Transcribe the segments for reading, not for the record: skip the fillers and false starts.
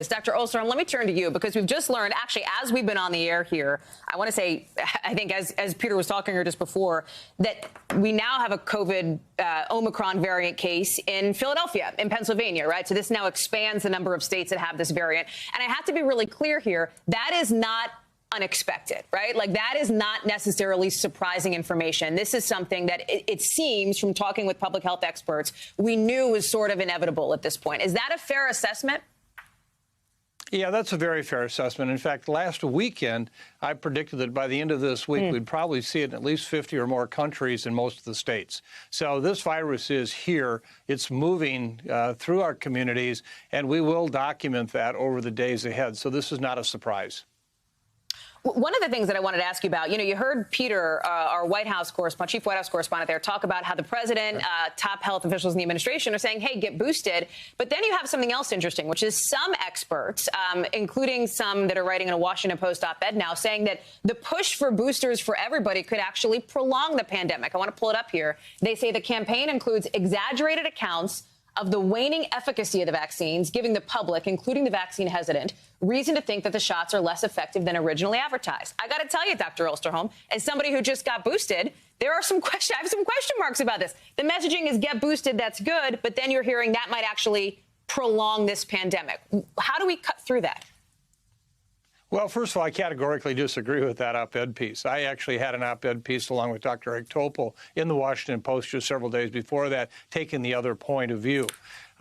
Dr. Osterholm, let me turn to you because we've just learned, actually, as we've been on the air here, I want to say, I think as Peter was talking here just before, that we now have a COVID Omicron variant case in Philadelphia, in Pennsylvania, right? So this now expands the number of states that have this variant. And I have to be really clear here, that is not unexpected, right? Like, that is not necessarily surprising information. This is something that it seems from talking with public health experts, we knew was sort of inevitable at this point. Is that a fair assessment? Yeah, that's a very fair assessment. In fact, last weekend, I predicted that by the end of this week, we'd probably see it in at least 50 or more countries in most of the states. So this virus is here. It's moving through our communities, and we will document that over the days ahead. So this is not a surprise. One of the things that I wanted to ask you about, you heard Peter, our White House correspondent, chief White House correspondent there, talk about how the president, top health officials in the administration are saying, hey, get boosted. But then you have something else interesting, which is some experts, including some that are writing in a Washington Post op-ed now, saying that the push for boosters for everybody could actually prolong the pandemic. I want to pull it up here. They say the campaign includes exaggerated accounts of the waning efficacy of the vaccines, giving the public, including the vaccine hesitant, reason to think that the shots are less effective than originally advertised. I got to tell you, Dr. Osterholm, as somebody who just got boosted, there are I have some question marks about this. The messaging is get boosted, that's good, but then you're hearing that might actually prolong this pandemic. How do we cut through that? Well, first of all, I categorically disagree with that op-ed piece. I actually had an op-ed piece along with Dr. Eric Topol in the Washington Post just several days before that, taking the other point of view.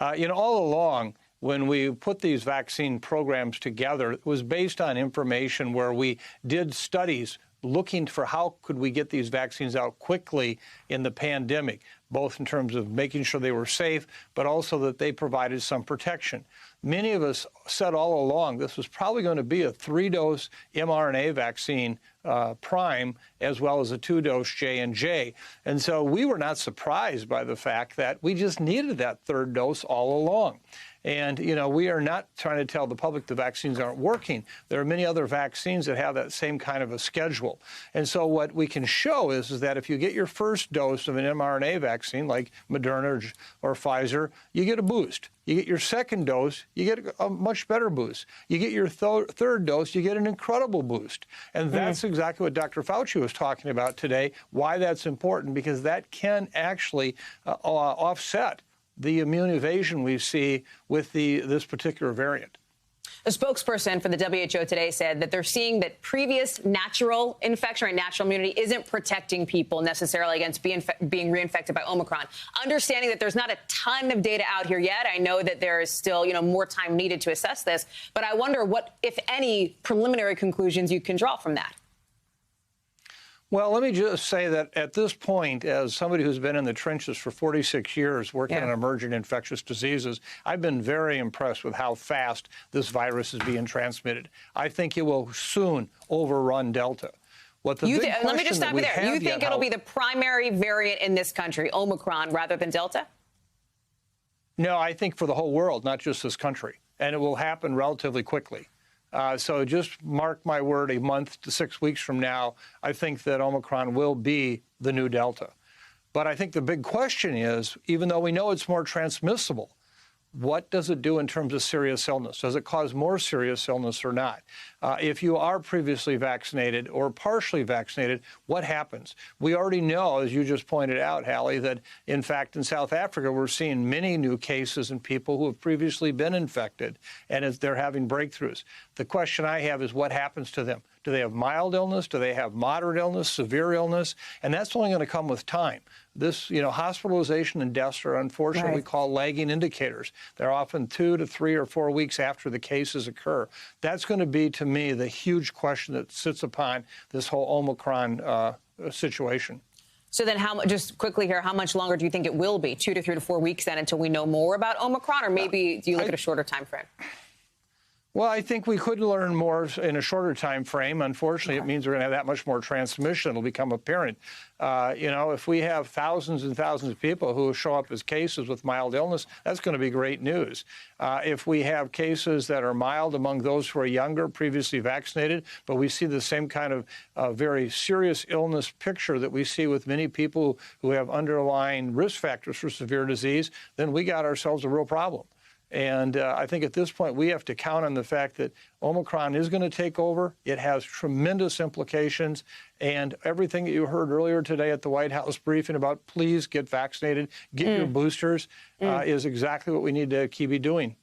All along, when we put these vaccine programs together, it was based on information where we did studies looking for how could we get these vaccines out quickly in the pandemic, both in terms of making sure they were safe, but also that they provided some protection. Many of us said all along this was probably going to be a 3-dose mRNA vaccine prime, as well as a 2-dose J&J. And so we were not surprised by the fact that we just needed that 3rd dose all along. And, we are not trying to tell the public the vaccines aren't working. There are many other vaccines that have that same kind of a schedule. And so what we can show is that if you get your first dose of an mRNA vaccine like Moderna or Pfizer, you get a boost. You get your second dose, you get a much better boost. You get your third dose, you get an incredible boost. And that's exactly what Dr. Fauci was talking about today, why that's important, because that can actually offset the immune evasion we see with this particular variant. A spokesperson for the WHO today said that they're seeing that previous natural infection or natural immunity isn't protecting people necessarily against being reinfected by Omicron. Understanding that there's not a ton of data out here yet, I know that there is still, more time needed to assess this, but I wonder what, if any, preliminary conclusions you can draw from that. Well, let me just say that at this point, as somebody who's been in the trenches for 46 years working on emerging infectious diseases, I've been very impressed with how fast this virus is being transmitted. I think it will soon overrun Delta. Let me just stop you there. You think it'll be the primary variant in this country, Omicron, rather than Delta? No, I think for the whole world, not just this country. And it will happen relatively quickly. So just mark my word, a month to 6 weeks from now, I think that Omicron will be the new Delta. But I think the big question is, even though we know it's more transmissible, what does it do in terms of serious illness? Does it cause more serious illness or not? If you are previously vaccinated or partially vaccinated, what happens? We already know, as you just pointed out, Hallie, that in fact in South Africa we're seeing many new cases in people who have previously been infected, and they're having breakthroughs. The question I have is what happens to them? Do they have mild illness? Do they have moderate illness, severe illness? And that's only going to come with time. This, hospitalization and deaths are unfortunately we call lagging indicators. They're often 2 to 3 or 4 weeks after the cases occur. That's going to be, to me, the huge question that sits upon this whole Omicron situation. So then just quickly here, how much longer do you think it will be? 2 to 3 to 4 weeks then until we know more about Omicron? Or maybe do you look at a shorter time frame? Well, I think we could learn more in a shorter time frame. Unfortunately, it means we're going to have that much more transmission. It'll become apparent. If we have thousands and thousands of people who show up as cases with mild illness, that's going to be great news. If we have cases that are mild among those who are younger, previously vaccinated, but we see the same kind of very serious illness picture that we see with many people who have underlying risk factors for severe disease, then we got ourselves a real problem. And I think at this point we have to count on the fact that Omicron is going to take over. It has tremendous implications. And everything that you heard earlier today at the White House briefing about please get vaccinated, get your boosters, is exactly what we need to keep doing.